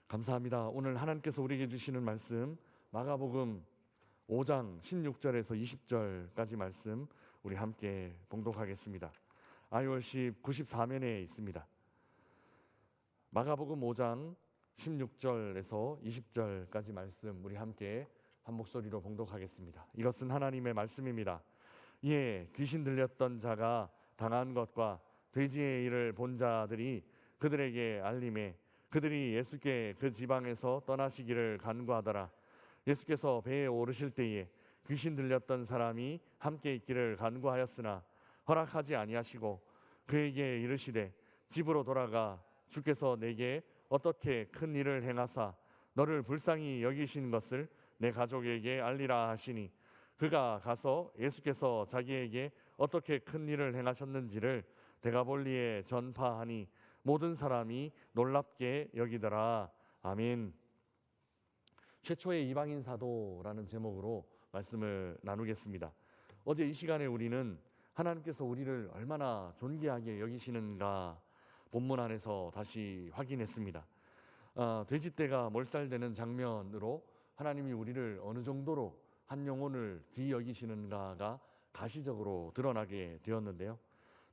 감사합니다. 오늘 하나님께서 우리에게 주시는 말씀 마가복음 5장 16절에서 20절까지 말씀 우리 함께 봉독하겠습니다. iWorship 94면에 있습니다. 마가복음 5장 16절에서 20절까지 말씀 우리 함께 한 목소리로 봉독하겠습니다. 이것은 하나님의 말씀입니다. 이에 귀신 들렸던 자가 당한 것과 돼지의 일을 본 자들이 그들에게 알림해 그들이 예수께 그 지방에서 떠나시기를 간구하더라. 예수께서 배에 오르실 때에 귀신 들렸던 사람이 함께 있기를 간구하였으나 허락하지 아니하시고 그에게 이르시되 집으로 돌아가 주께서 내게 어떻게 큰 일을 행하사 너를 불쌍히 여기신 것을 내 가족에게 알리라 하시니 그가 가서 예수께서 자기에게 어떻게 큰 일을 행하셨는지를 데가볼리에 전파하니 모든 사람이 놀랍게 여기더라. 아멘. 최초의 이방인 사도라는 제목으로 말씀을 나누겠습니다. 어제 이 시간에 우리는 하나님께서 우리를 얼마나 존귀하게 여기시는가 본문 안에서 다시 확인했습니다. 돼지떼가 몰살되는 장면으로 하나님이 우리를 어느 정도로 한 영혼을 귀히 여기시는가가 가시적으로 드러나게 되었는데요.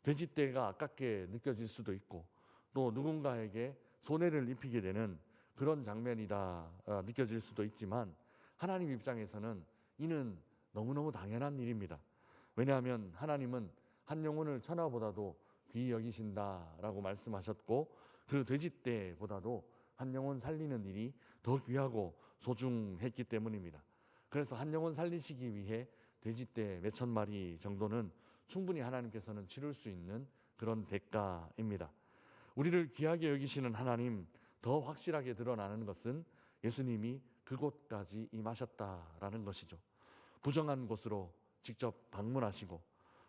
돼지떼가 아깝게 느껴질 수도 있고 또 누군가에게 손해를 입히게 되는 그런 장면이다 느껴질 수도 있지만 하나님 입장에서는 이는 너무너무 당연한 일입니다. 왜냐하면 하나님은 한 영혼을 천하보다도 귀히 여기신다라고 말씀하셨고 그 돼지떼보다도 한 영혼 살리는 일이 더 귀하고 소중했기 때문입니다. 그래서 한 영혼 살리시기 위해 돼지떼 몇천 마리 정도는 충분히 하나님께서는 치를 수 있는 그런 대가입니다. 우리를 귀하게 여기시는 하나님 더 확실하게 드러나는 것은 예수님이 그곳까지 임하셨다라는 것이죠. 부정한 곳으로 직접 방문하시고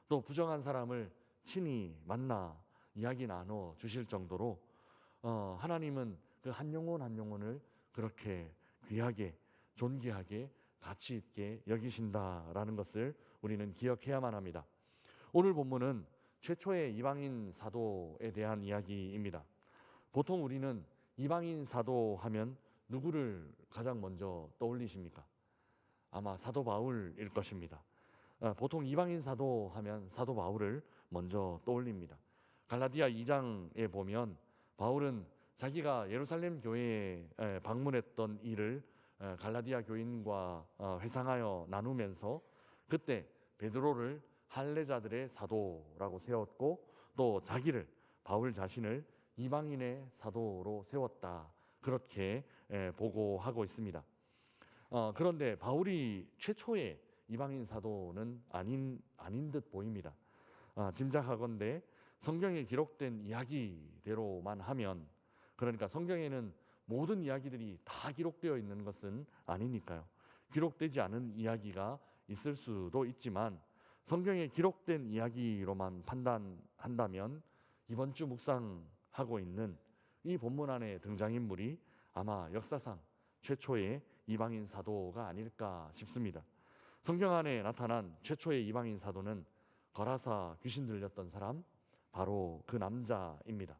또 부정한 사람을 친히 만나 이야기 나눠 주실 정도로 하나님은 그 한 영혼 한 영혼을 그렇게 귀하게 존귀하게 가치 있게 여기신다라는 것을 우리는 기억해야만 합니다. 오늘 본문은 최초의 이방인 사도에 대한 이야기입니다. 보통 우리는 이방인 사도 하면 누구를 가장 먼저 떠올리십니까? 아마 사도 바울일 것입니다. 보통 이방인 사도 하면 사도 바울을 먼저 떠올립니다. 갈라디아 2장에 보면 바울은 자기가 예루살렘 교회에 방문했던 일을 갈라디아 교인과 회상하여 나누면서 그때 베드로를 할례자들의 사도라고 세웠고 또 자기를 바울 자신을 이방인의 사도로 세웠다 그렇게 보고하고 있습니다. 그런데 바울이 최초의 이방인 사도는 아닌 듯 보입니다. 짐작하건대 성경에 기록된 이야기대로만 하면 그러니까 성경에는 모든 이야기들이 다 기록되어 있는 것은 아니니까요. 기록되지 않은 이야기가 있을 수도 있지만 성경에 기록된 이야기로만 판단한다면 이번 주 묵상하고 있는 이 본문 안에 등장인물이 아마 역사상 최초의 이방인 사도가 아닐까 싶습니다. 성경 안에 나타난 최초의 이방인 사도는 거라사 귀신 들렸던 사람 바로 그 남자입니다.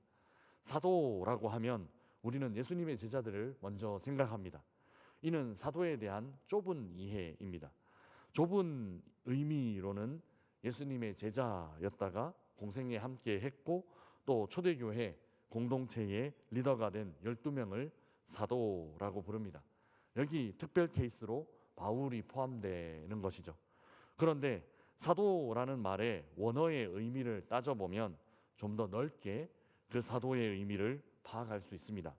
사도라고 하면 우리는 예수님의 제자들을 먼저 생각합니다. 이는 사도에 대한 좁은 이해입니다. 좁은 의미로는 예수님의 제자였다가 공생에 함께 했고 또 초대교회 공동체의 리더가 된 12명을 사도라고 부릅니다. 여기 특별 케이스로 바울이 포함되는 것이죠. 그런데 사도라는 말의 원어의 의미를 따져보면 좀 더 넓게 그 사도의 의미를 파악할 수 있습니다.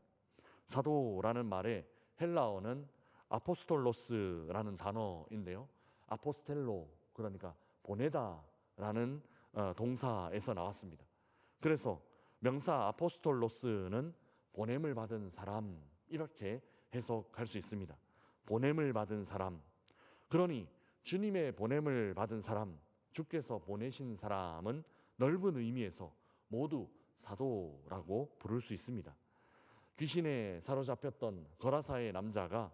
사도라는 말의 헬라어는 아포스톨로스라는 단어인데요. 아포스텔로 그러니까 보내다라는 동사에서 나왔습니다. 그래서 명사 아포스톨로스는 보냄을 받은 사람 이렇게 해석할 수 있습니다. 보냄을 받은 사람. 그러니 주님의 보냄을 받은 사람, 주께서 보내신 사람은 넓은 의미에서 모두 사도라고 부를 수 있습니다. 귀신에 사로잡혔던 거라사의 남자가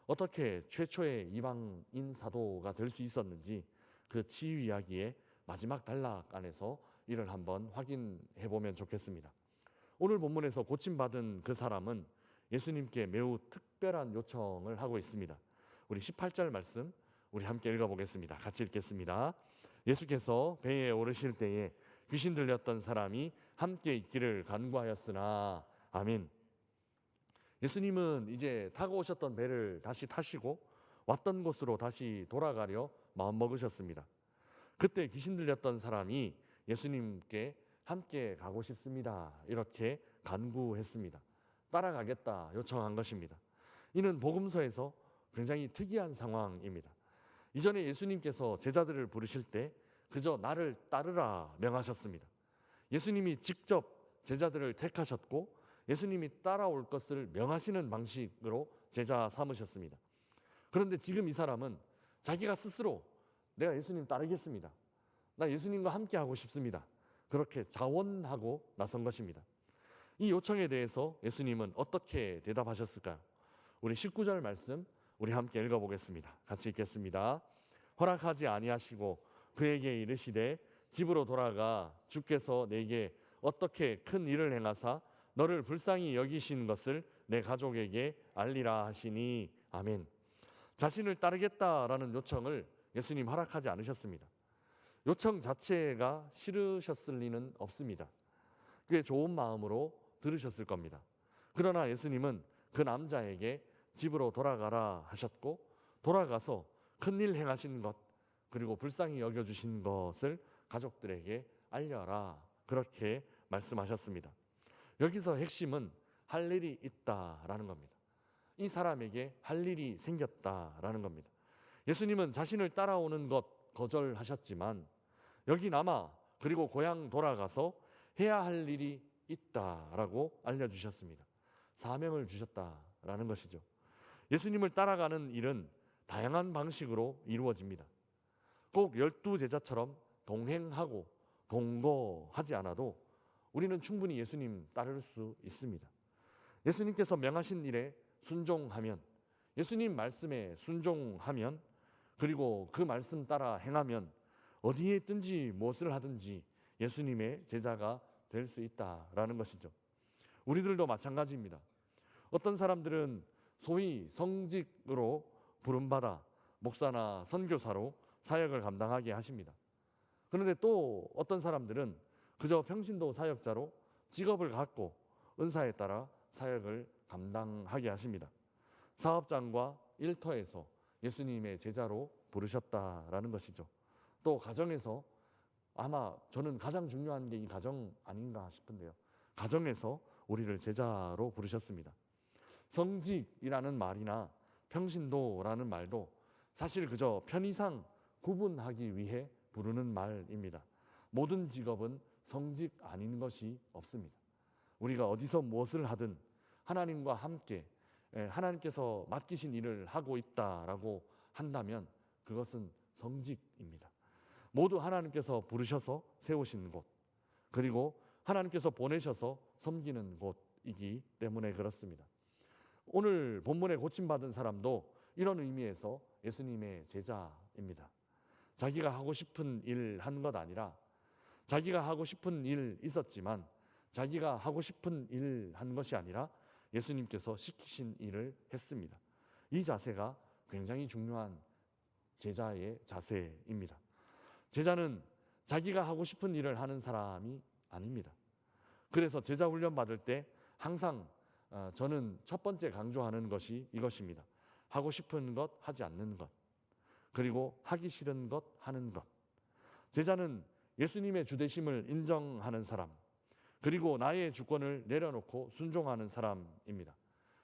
어떻게 최초의 이방인 사도가 될 수 있었는지 그 치유 이야기의 마지막 단락 안에서 이를 한번 확인해 보면 좋겠습니다. 오늘 본문에서 고침받은 그 사람은 예수님께 매우 특별한 요청을 하고 있습니다. 우리 18절 말씀 우리 함께 읽어보겠습니다. 같이 읽겠습니다. 예수께서 배에 오르실 때에 귀신 들렸던 사람이 함께 있기를 간구하였으나. 아멘. 예수님은 이제 타고 오셨던 배를 다시 타시고 왔던 곳으로 다시 돌아가려 마음먹으셨습니다. 그때 귀신 들렸던 사람이 예수님께 함께 가고 싶습니다, 이렇게 간구했습니다. 따라가겠다 요청한 것입니다. 이는 복음서에서 굉장히 특이한 상황입니다. 이전에 예수님께서 제자들을 부르실 때 그저 나를 따르라 명하셨습니다. 예수님이 직접 제자들을 택하셨고 예수님이 따라올 것을 명하시는 방식으로 제자 삼으셨습니다. 그런데 지금 이 사람은 자기가 스스로 내가 예수님 따르겠습니다, 나 예수님과 함께 하고 싶습니다, 그렇게 자원하고 나선 것입니다. 이 요청에 대해서 예수님은 어떻게 대답하셨을까요? 우리 19절 말씀 우리 함께 읽어보겠습니다. 같이 읽겠습니다. 허락하지 아니하시고 그에게 이르시되 집으로 돌아가 주께서 내게 어떻게 큰 일을 행하사 너를 불쌍히 여기신 것을 내 가족에게 알리라 하시니. 아멘. 자신을 따르겠다라는 요청을 예수님 허락하지 않으셨습니다. 요청 자체가 싫으셨을 리는 없습니다. 꽤 좋은 마음으로 들으셨을 겁니다. 그러나 예수님은 그 남자에게 집으로 돌아가라 하셨고 돌아가서 큰일 행하신 것 그리고 불쌍히 여겨주신 것을 가족들에게 알려라, 그렇게 말씀하셨습니다. 여기서 핵심은 할 일이 있다라는 겁니다. 이 사람에게 할 일이 생겼다라는 겁니다. 예수님은 자신을 따라오는 것 거절하셨지만 여기 남아 그리고 고향 돌아가서 해야 할 일이 있다라고 알려주셨습니다. 사명을 주셨다라는 것이죠. 예수님을 따라가는 일은 다양한 방식으로 이루어집니다. 꼭 12제자처럼 동행하고 동거하지 않아도 우리는 충분히 예수님 따를 수 있습니다. 예수님께서 명하신 일에 순종하면, 예수님 말씀에 순종하면, 그리고 그 말씀 따라 행하면 어디에 있든지 무엇을 하든지 예수님의 제자가 될 수 있다라는 것이죠. 우리들도 마찬가지입니다. 어떤 사람들은 소위 성직으로 부름받아 목사나 선교사로 사역을 감당하게 하십니다. 그런데 또 어떤 사람들은 그저 평신도 사역자로 직업을 갖고 은사에 따라 사역을 감당하게 하십니다. 사업장과 일터에서 예수님의 제자로 부르셨다라는 것이죠. 또 가정에서, 아마 저는 가장 중요한 게 이 가정 아닌가 싶은데요, 가정에서 우리를 제자로 부르셨습니다. 성직이라는 말이나 평신도라는 말도 사실 그저 편의상 구분하기 위해 부르는 말입니다. 모든 직업은 성직 아닌 것이 없습니다. 우리가 어디서 무엇을 하든 하나님과 함께 하나님께서 맡기신 일을 하고 있다라고 한다면 그것은 성직입니다. 모두 하나님께서 부르셔서 세우신 곳, 그리고 하나님께서 보내셔서 섬기는 곳이기 때문에 그렇습니다. 오늘 본문에 고침받은 사람도 이런 의미에서 예수님의 제자입니다. 자기가 하고 싶은 일 한 것 아니라 자기가 하고 싶은 일 있었지만 자기가 하고 싶은 일 한 것이 아니라 예수님께서 시키신 일을 했습니다. 이 자세가 굉장히 중요한 제자의 자세입니다. 제자는 자기가 하고 싶은 일을 하는 사람이 아닙니다. 그래서 제자 훈련 받을 때 항상 저는 첫 번째 강조하는 것이 이것입니다. 하고 싶은 것 하지 않는 것, 그리고 하기 싫은 것 하는 것. 제자는 예수님의 주되심을 인정하는 사람, 그리고 나의 주권을 내려놓고 순종하는 사람입니다.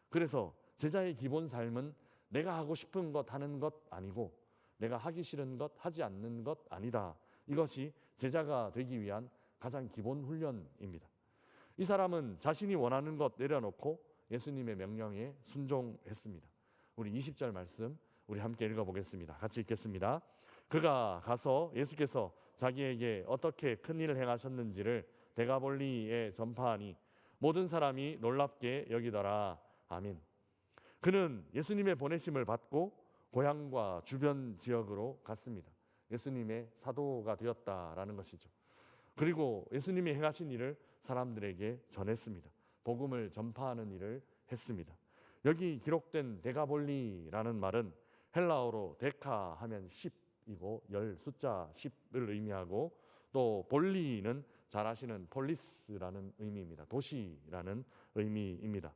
그래서 제자의 기본 삶은 내가 하고 싶은 것 하는 것 아니고 내가 하기 싫은 것 하지 않는 것 아니다. 이것이 제자가 되기 위한 가장 기본 훈련입니다. 이 사람은 자신이 원하는 것 내려놓고 예수님의 명령에 순종했습니다. 우리 20절 말씀 우리 함께 읽어보겠습니다. 같이 읽겠습니다. 그가 가서 예수께서 자기에게 어떻게 큰 일을 행하셨는지를 데가볼리에 전파하니 모든 사람이 놀랍게 여기더라. 아멘. 그는 예수님의 보내심을 받고 고향과 주변 지역으로 갔습니다. 예수님의 사도가 되었다라는 것이죠. 그리고 예수님이 행하신 일을 사람들에게 전했습니다. 복음을 전파하는 일을 했습니다. 여기 기록된 데가볼리라는 말은 헬라어로 데카 하면 10이고 열 숫자 10을 의미하고, 또 볼리는 잘 아시는 폴리스라는 의미입니다. 도시라는 의미입니다.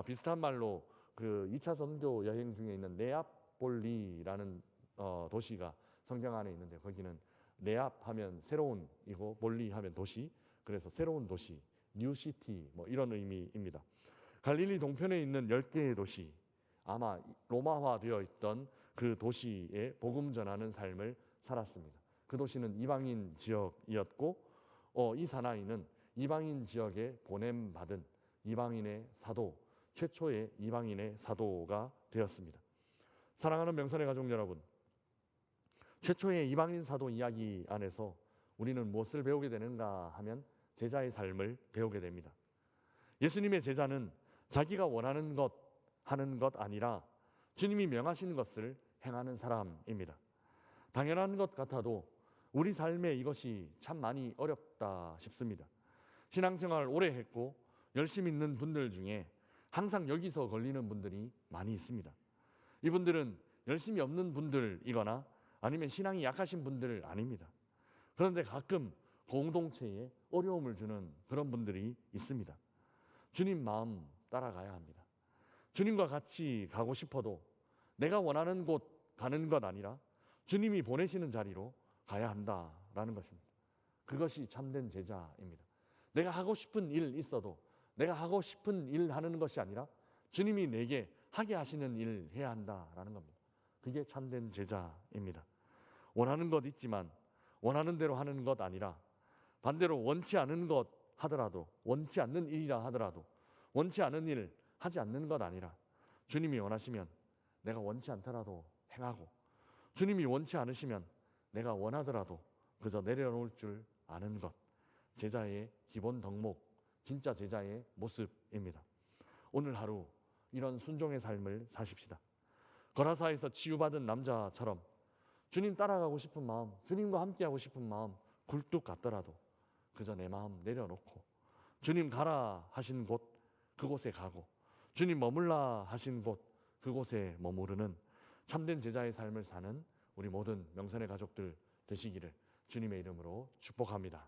비슷한 말로 그 2차 전도 여행 중에 있는 네아폴리라는 도시가 성경 안에 있는데, 거기는 네압 하면 새로운이고 볼리 하면 도시, 그래서 새로운 도시, 뉴시티 뭐 이런 의미입니다. 갈릴리 동편에 있는 10개의 도시, 아마 로마화되어 있던 그 도시에 복음 전하는 삶을 살았습니다. 그 도시는 이방인 지역이었고, 이 사나이는 이방인 지역에 보냄받은 이방인의 사도, 최초의 이방인의 사도가 되었습니다. 사랑하는 명선의 가족 여러분, 최초의 이방인 사도 이야기 안에서 우리는 무엇을 배우게 되는가 하면 제자의 삶을 배우게 됩니다. 예수님의 제자는 자기가 원하는 것 하는 것 아니라 주님이 명하신 것을 행하는 사람입니다. 당연한 것 같아도 우리 삶에 이것이 참 많이 어렵다 싶습니다. 신앙생활 오래 했고 열심히 있는 분들 중에 항상 여기서 걸리는 분들이 많이 있습니다. 이분들은 열심히 없는 분들이거나 아니면 신앙이 약하신 분들 아닙니다. 그런데 가끔 공동체에 어려움을 주는 그런 분들이 있습니다. 주님 마음 따라가야 합니다. 주님과 같이 가고 싶어도 내가 원하는 곳 가는 것 아니라 주님이 보내시는 자리로 가야 한다라는 것입니다. 그것이 참된 제자입니다. 내가 하고 싶은 일 있어도 내가 하고 싶은 일 하는 것이 아니라 주님이 내게 하게 하시는 일 해야 한다라는 겁니다. 그게 참된 제자입니다. 원하는 것 있지만 원하는 대로 하는 것 아니라 반대로 원치 않은 것 하더라도, 원치 않는 일이라 하더라도 원치 않은 일 하지 않는 것 아니라 주님이 원하시면 내가 원치 않더라도 행하고, 주님이 원치 않으시면 내가 원하더라도 그저 내려놓을 줄 아는 것, 제자의 기본 덕목, 진짜 제자의 모습입니다. 오늘 하루 이런 순종의 삶을 사십시다. 거라사에서 치유받은 남자처럼 주님 따라가고 싶은 마음, 주님과 함께하고 싶은 마음 굴뚝 같더라도 그저 내 마음 내려놓고 주님 가라 하신 곳 그곳에 가고, 주님 머물라 하신 곳 그곳에 머무르는 참된 제자의 삶을 사는 우리 모든 명선의 가족들 되시기를 주님의 이름으로 축복합니다.